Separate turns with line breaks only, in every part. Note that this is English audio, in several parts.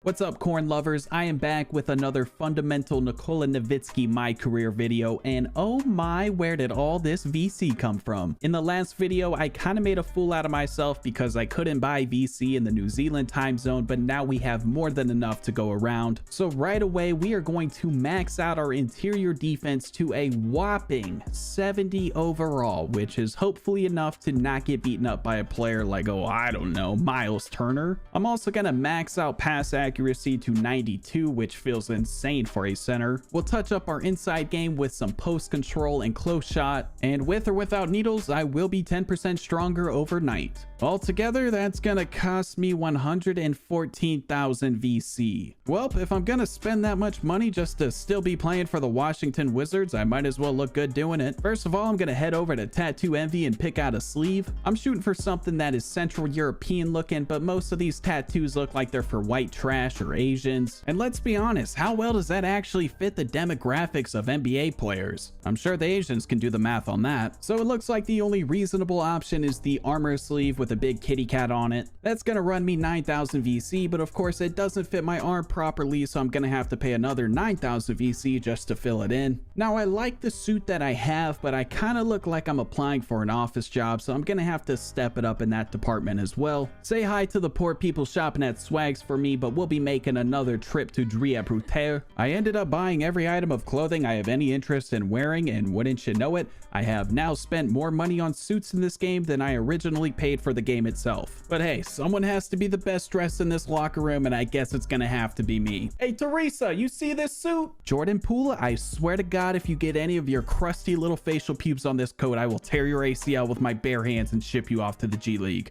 What's up, corn lovers? I am back with another fundamental Nikola Nowitzki my career video, and oh my, where did all this VC come from? In the last video, I kind of made a fool out of myself because I couldn't buy VC in the New Zealand time zone, but now we have more than enough to go around. So right away, we are going to max out our interior defense to a whopping 70 overall, which is hopefully enough to not get beaten up by a player like, oh, I don't know, Miles Turner. I'm also going to max out pass accuracy to 92, which feels insane for a center. We'll touch up our inside game with some post control and close shot, and with or without needles, I will be 10% stronger overnight. Altogether, that's gonna cost me 114,000 VC. Well, if I'm gonna spend that much money just to still be playing for the Washington Wizards, I might as well look good doing it. First of all, I'm gonna head over to Tattoo Envy and pick out a sleeve. I'm shooting for something that is Central European looking, but most of these tattoos look like they're for white trash or Asians. And let's be honest, how well does that actually fit the demographics of NBA players? I'm sure the Asians can do the math on that. So it looks like the only reasonable option is the armor sleeve with a big kitty cat on it. That's gonna run me 9,000 VC, but of course it doesn't fit my arm properly, so I'm gonna have to pay another 9,000 VC just to fill it in. Now I like the suit that I have, but I kind of look like I'm applying for an office job, so I'm gonna have to step it up in that department as well. Say hi to the poor people shopping at Swags for me, but we'll be making another trip to Dria Brutair. I ended up buying every item of clothing I have any interest in wearing, and wouldn't you know it, I have now spent more money on suits in this game than I originally paid for the game itself. But hey, someone has to be the best dressed in this locker room, and I guess it's gonna have to be me. Hey Teresa, you see this suit? Jordan Poole, I swear to God, if you get any of your crusty little facial pubes on this coat, I will tear your ACL with my bare hands and ship you off to the G League.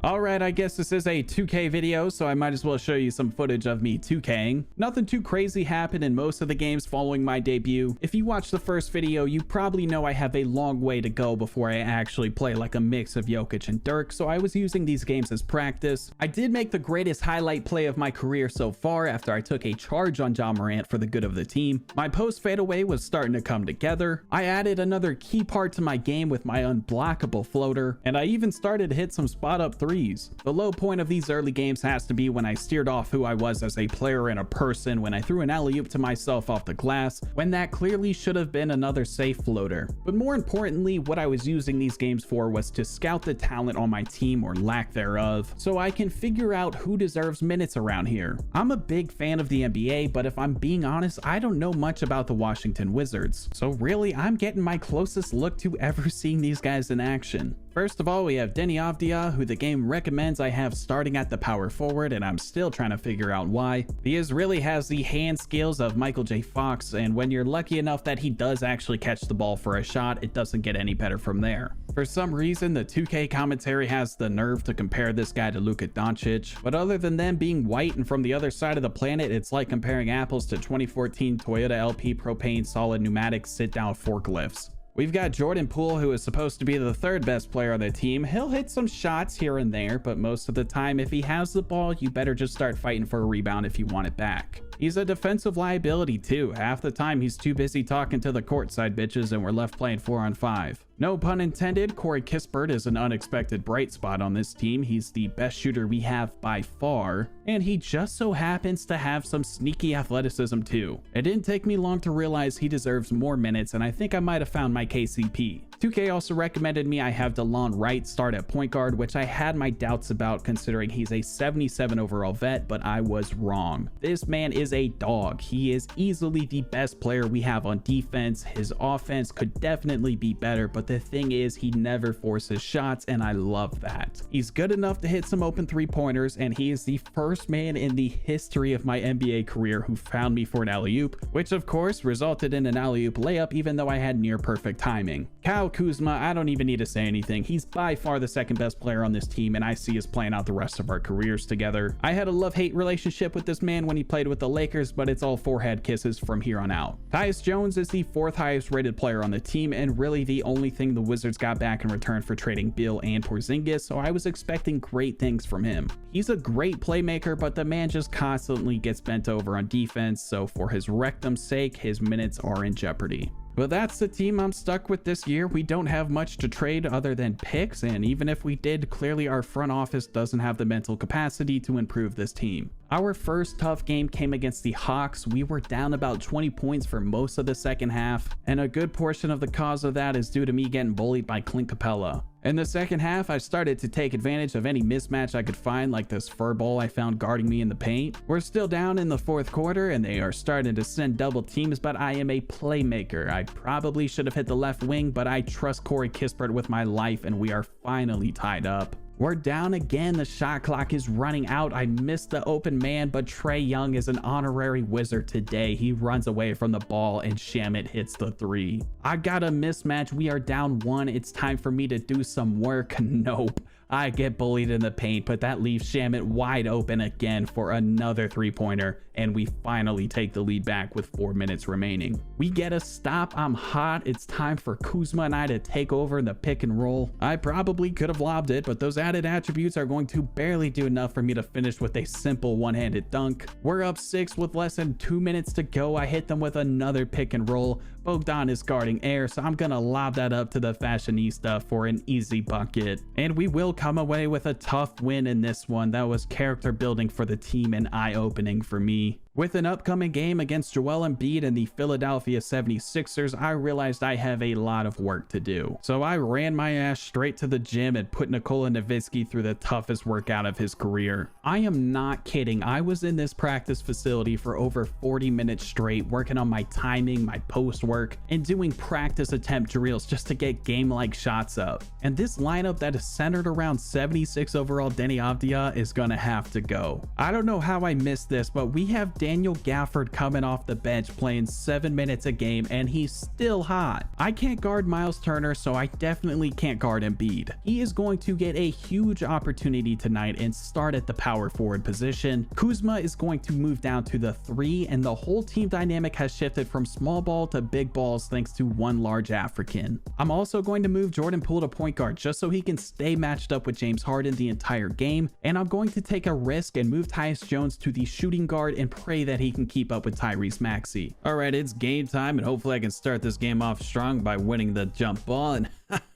Alright, I guess this is a 2K video, so I might as well show you some footage of me 2K'ing. Nothing too crazy happened in most of the games following my debut. If you watched the first video, you probably know I have a long way to go before I actually play like a mix of Jokic and Dirk, so I was using these games as practice. I did make the greatest highlight play of my career so far after I took a charge on Ja Morant for the good of the team. My post fadeaway was starting to come together. I added another key part to my game with my unblockable floater, and I even started to hit some spot up threes. The low point of these early games has to be when I steered off who I was as a player and a person, when I threw an alley-oop to myself off the glass, when that clearly should have been another safe floater. But more importantly, what I was using these games for was to scout the talent on my team, or lack thereof, so I can figure out who deserves minutes around here. I'm a big fan of the NBA, but if I'm being honest, I don't know much about the Washington Wizards. So really, I'm getting my closest look to ever seeing these guys in action. First of all, we have Deni Avdija, who the game recommends I have starting at the power forward, and I'm still trying to figure out why. He really has the hand skills of Michael J. Fox, and when you're lucky enough that he does actually catch the ball for a shot, it doesn't get any better from there. For some reason, the 2K commentary has the nerve to compare this guy to Luka Doncic, but other than them being white and from the other side of the planet, it's like comparing apples to 2014 Toyota LP propane solid pneumatic sit-down forklifts. We've got Jordan Poole, who is supposed to be the third best player on the team. He'll hit some shots here and there, but most of the time, if he has the ball, you better just start fighting for a rebound if you want it back. He's a defensive liability too. Half the time he's too busy talking to the courtside bitches and we're left playing 4-on-5. No pun intended, Corey Kispert is an unexpected bright spot on this team. He's the best shooter we have by far, and he just so happens to have some sneaky athleticism too. It didn't take me long to realize he deserves more minutes, and I think I might have found my KCP. 2K also recommended me I have DeLon Wright start at point guard, which I had my doubts about considering he's a 77 overall vet, but I was wrong. This man is a dog. He is easily the best player we have on defense. His offense could definitely be better, but the thing is, he never forces shots, and I love that. He's good enough to hit some open three-pointers, and he is the first man in the history of my NBA career who found me for an alley-oop, which of course resulted in an alley-oop layup even though I had near perfect timing. Kyle Kuzma, I don't even need to say anything. He's by far the second best player on this team, and I see us playing out the rest of our careers together. I had a love-hate relationship with this man when he played with the Lakers, but it's all forehead kisses from here on out. Tyus Jones is the fourth highest rated player on the team, and really the only thing the Wizards got back in return for trading Bill and Porzingis, so I was expecting great things from him. He's a great playmaker, but the man just constantly gets bent over on defense, so for his rectum's sake, his minutes are in jeopardy. But that's the team I'm stuck with this year. We don't have much to trade other than picks, and even if we did, clearly our front office doesn't have the mental capacity to improve this team. Our first tough game came against the Hawks. We were down about 20 points for most of the second half, and a good portion of the cause of that is due to me getting bullied by Clint Capella. In the second half, I started to take advantage of any mismatch I could find, like this fur ball I found guarding me in the paint. We're still down in the fourth quarter and they are starting to send double teams, but I am a playmaker. I probably should have hit the left wing, but I trust Corey Kispert with my life and we are finally tied up. We're down again. The shot clock is running out. I missed the open man, but Trae Young is an honorary wizard today. He runs away from the ball and Shamet hits the three. I got a mismatch. We are down one. It's time for me to do some work. Nope. I get bullied in the paint, but that leaves Shamet wide open again for another three-pointer, and we finally take the lead back with 4 minutes remaining. We get a stop. I'm hot. It's time for Kuzma and I to take over in the pick and roll. I probably could have lobbed it, but those added attributes are going to barely do enough for me to finish with a simple one-handed dunk. We're up 6 with less than 2 minutes to go. I hit them with another pick and roll. Bogdan is guarding air, so I'm gonna lob that up to the fashionista for an easy bucket. And we will come away with a tough win in this one. That was character building for the team and eye-opening for me. With an upcoming game against Joel Embiid and the Philadelphia 76ers, I realized I have a lot of work to do. So I ran my ass straight to the gym and put Nikola Nowitzki through the toughest workout of his career. I am not kidding. I was in this practice facility for over 40 minutes straight, working on my timing, my post work, and doing practice attempt drills just to get game-like shots up. And this lineup that is centered around 76 overall Deni Avdija is gonna have to go. I don't know how I missed this, but we have Daniel Gafford coming off the bench playing 7 minutes a game and he's still hot. I can't guard Miles Turner, so I definitely can't guard Embiid. He is going to get a huge opportunity tonight and start at the power forward position. Kuzma is going to move down to the 3 and the whole team dynamic has shifted from small ball to big balls thanks to one large African. I'm also going to move Jordan Poole to point guard just so he can stay matched up with James Harden the entire game, and I'm going to take a risk and move Tyus Jones to the shooting guard and pray that he can keep up with Tyrese Maxey. All right, it's game time and hopefully I can start this game off strong by winning the jump ball. And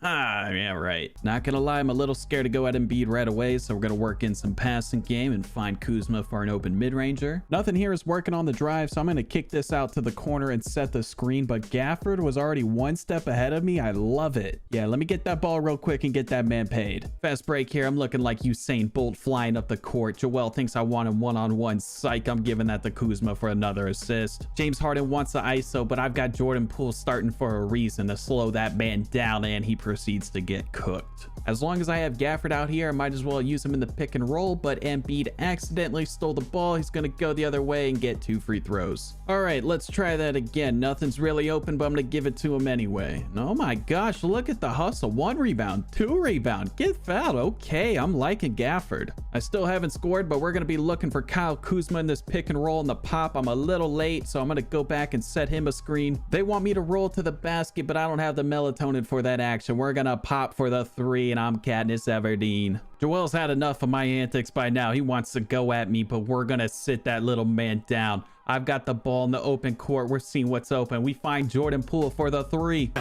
yeah, right. Not gonna lie, I'm a little scared to go at Embiid right away, so we're gonna work in some passing game and find Kuzma for an open mid-ranger. Nothing here is working on the drive, so I'm gonna kick this out to the corner and set the screen, but Gafford was already one step ahead of me. I love it. Yeah, let me get that ball real quick and get that man paid. Fast break here. I'm looking like Usain Bolt flying up the court. Joel thinks I want him one-on-one. Psych, I'm giving that to Kuzma for another assist. James Harden wants the ISO, but I've got Jordan Poole starting for a reason to slow that man down, and he proceeds to get cooked. As long as I have Gafford out here, I might as well use him in the pick and roll, but Embiid accidentally stole the ball. He's gonna go the other way and get 2 free throws. All right, let's try that again. Nothing's really open, but I'm gonna give it to him anyway. Oh my gosh, look at the hustle. 1 rebound, 2 rebound, get fouled. Okay, I'm liking Gafford. I still haven't scored, but we're gonna be looking for Kyle Kuzma in this pick and roll in the pop. I'm a little late, so I'm gonna go back and set him a screen. They want me to roll to the basket, but I don't have the melatonin for that action. We're gonna pop for the 3, and I'm Katniss Everdeen. Joel's had enough of my antics by now. He wants to go at me, but we're gonna sit that little man down. I've got the ball in the open court. We're seeing what's open. We find Jordan Poole for the 3.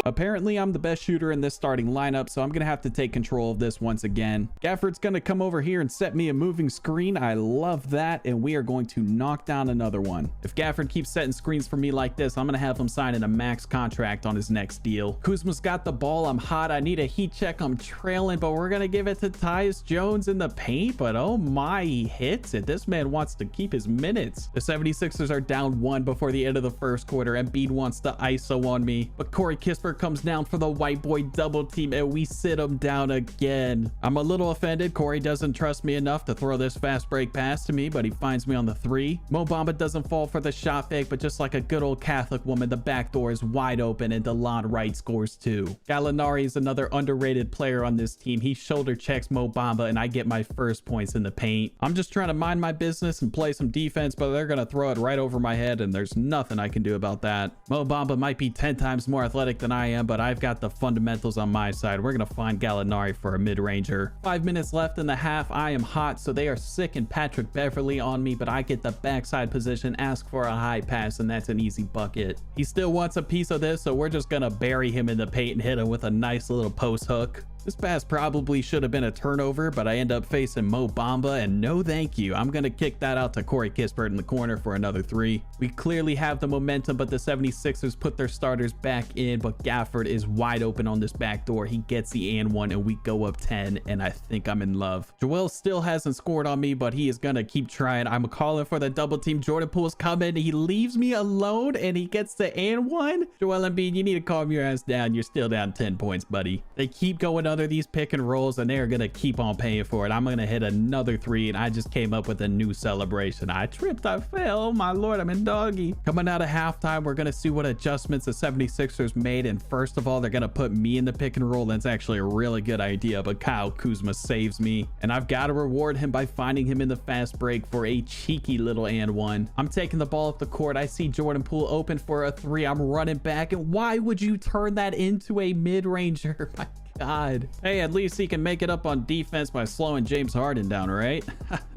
Apparently, I'm the best shooter in this starting lineup, so I'm going to have to take control of this once again. Gafford's going to come over here and set me a moving screen. I love that, and we are going to knock down another one. If Gafford keeps setting screens for me like this, I'm going to have him signing a max contract on his next deal. Kuzma's got the ball. I'm hot. I need a heat check. I'm trailing, but we're going to give it to Tyus Jones in the paint, but oh my, he hits it. This man wants to keep his minutes. The 76ers are down 1 before the end of the first quarter. Embiid wants to ISO on me, but Corey Kispert comes down for the white boy double team and we sit him down again. I'm a little offended. Corey doesn't trust me enough to throw this fast break pass to me, but he finds me on the 3. Mo Bamba doesn't fall for the shot fake, but just like a good old Catholic woman, the back door is wide open and DeLon Wright scores 2. Gallinari is another underrated player on this team. He shoulder checks Mo Bamba and I get my first points in the paint. I'm just trying to mind my business and play some defense, but they're gonna throw it right over my head and there's nothing I can do about that. Mo Bamba might be 10 times more athletic than I am, but I've got the fundamentals on my side. We're gonna find Gallinari for a mid-ranger. 5 minutes left in the half. I am hot, so they are sick and Patrick Beverly on me, but I get the backside position, ask for a high pass, and that's an easy bucket. He still wants a piece of this, so we're just gonna bury him in the paint and hit him with a nice little post hook. This pass probably should have been a turnover, but I end up facing Mo Bamba, and no thank you. I'm going to kick that out to Corey Kispert in the corner for another 3. We clearly have the momentum, but the 76ers put their starters back in, but Gafford is wide open on this back door. He gets the and one, and we go up 10, and I think I'm in love. Joel still hasn't scored on me, but he is going to keep trying. I'm calling for the double team. Jordan Poole's coming. He leaves me alone, and he gets the and one. Joel Embiid, you need to calm your ass down. You're still down 10 points, buddy. They keep going under these pick and rolls, and they're gonna keep on paying for it. I'm gonna hit another 3, and I just came up with a new celebration. I tripped, I fell. Oh my lord, I'm in doggy. Coming out of halftime, we're gonna see what adjustments the 76ers made, and first of all, they're gonna put me in the pick and roll. That's actually a really good idea, but Kyle Kuzma saves me, and I've got to reward him by finding him in the fast break for a cheeky little and one. I'm taking the ball up the court. I see Jordan Poole open for a 3. I'm running back, and why would you turn that into a mid-ranger? My God. Hey, at least he can make it up on defense by slowing James Harden down, right?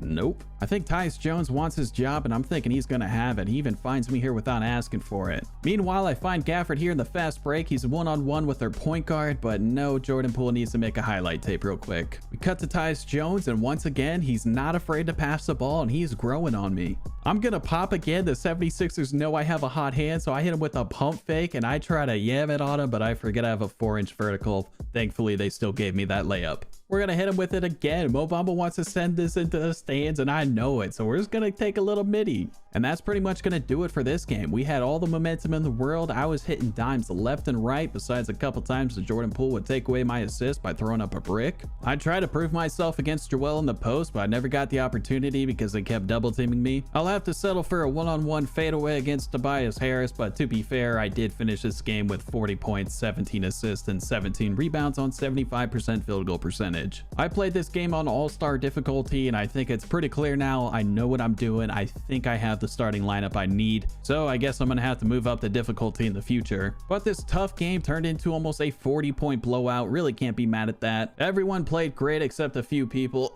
Nope. I think Tyus Jones wants his job, and I'm thinking he's gonna have it. He even finds me here without asking for it. Meanwhile, I find Gafford here in the fast break. He's one-on-one with their point guard, but no, Jordan Poole needs to make a highlight tape real quick. We cut to Tyus Jones, and once again, he's not afraid to pass the ball, and he's growing on me. I'm gonna pop again. The 76ers know I have a hot hand, so I hit him with a pump fake, and I try to yam it on him, but I forget I have a 4-inch vertical. Thankfully, they still gave me that layup. We're gonna hit him with it again. Mo Bamba wants to send this into the stands, and I know it, so we're just gonna take a little midi. And that's pretty much gonna do it for this game. We had all the momentum in the world. I was hitting dimes left and right, besides a couple times that Jordan Poole would take away my assist by throwing up a brick. I tried to prove myself against Joel in the post, but I never got the opportunity because they kept double teaming me. I'll have to settle for a one-on-one fadeaway against Tobias Harris, but to be fair, I did finish this game with 40 points, 17 assists, and 17 rebounds on 75% field goal percentage. I played this game on all-star difficulty, and I think it's pretty clear now. I know what I'm doing. I think I have the starting lineup I need, so I guess I'm gonna have to move up the difficulty in the future. But this tough game turned into almost a 40-point blowout. Really can't be mad at that. Everyone played great except a few people.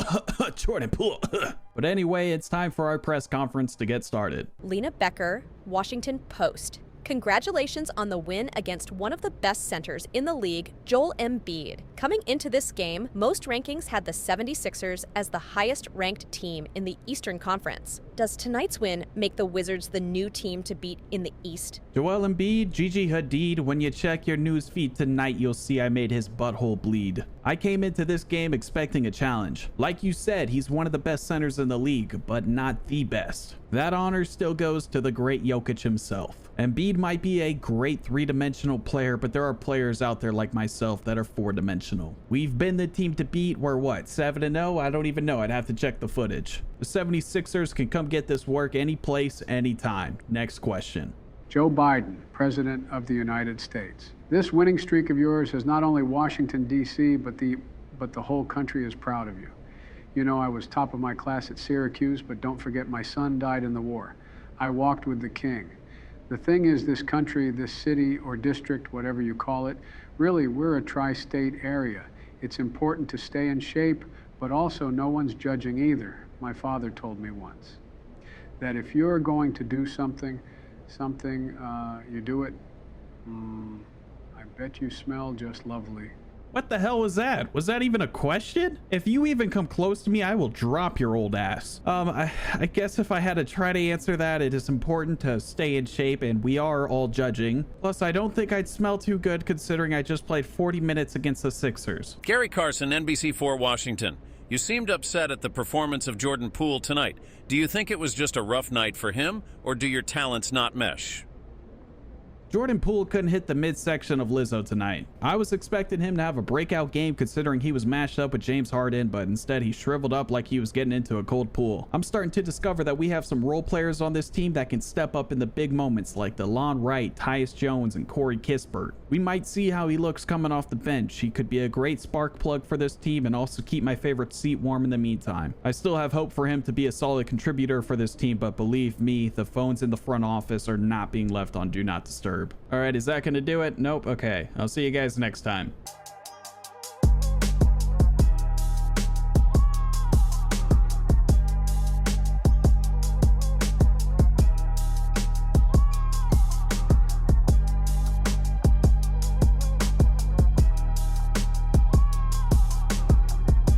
Jordan Poole. But anyway, it's time for our press conference to get started.
Lena Becker, Washington Post. Congratulations on the win against one of the best centers in the league, Joel Embiid. Coming into this game, most rankings had the 76ers as the highest ranked team in the Eastern Conference. Does tonight's win make the Wizards the new team to beat in the East?
Joel Embiid, Gigi Hadid, when you check your news feed tonight, you'll see I made his butthole bleed. I came into this game expecting a challenge. Like you said, he's one of the best centers in the league, but not the best. That honor still goes to the great Jokic himself. Embiid might be a great 3-dimensional player, but there are players out there like myself that are 4-dimensional. We've been the team to beat. We're what, 7-0? I don't even know. I'd have to check the footage. The 76ers can come get this work any place, anytime. Next question.
Joe Biden, President of the United States. This winning streak of yours has not only Washington, D.C., but the whole country is proud of you. You know, I was top of my class at Syracuse, but don't forget my son died in the war. I walked with the king. The thing is, this country, this city or district, whatever you call it, really, we're a tri-state area. It's important to stay in shape, but also no one's judging either. My father told me once that if you're going to do something, you do it. I bet you smell just lovely.
What the hell was that? Was that even a question? If you even come close to me, I will drop your old ass. I guess if I had to try to answer that, it is important to stay in shape, and we are all judging. Plus, I don't think I'd smell too good considering I just played 40 minutes against the Sixers.
Gary Carson, NBC4 Washington. You seemed upset at the performance of Jordan Poole tonight. Do you think it was just a rough night for him, or do your talents not mesh?
Jordan Poole couldn't hit the midsection of Lizzo tonight. I was expecting him to have a breakout game considering he was mashed up with James Harden, but instead he shriveled up like he was getting into a cold pool. I'm starting to discover that we have some role players on this team that can step up in the big moments like DeLon Wright, Tyus Jones, and Corey Kispert. We might see how he looks coming off the bench. He could be a great spark plug for this team and also keep my favorite seat warm in the meantime. I still have hope for him to be a solid contributor for this team, but believe me, the phones in the front office are not being left on Do Not Disturb. All right, is that going to do it? Nope. Okay, I'll see you guys next time.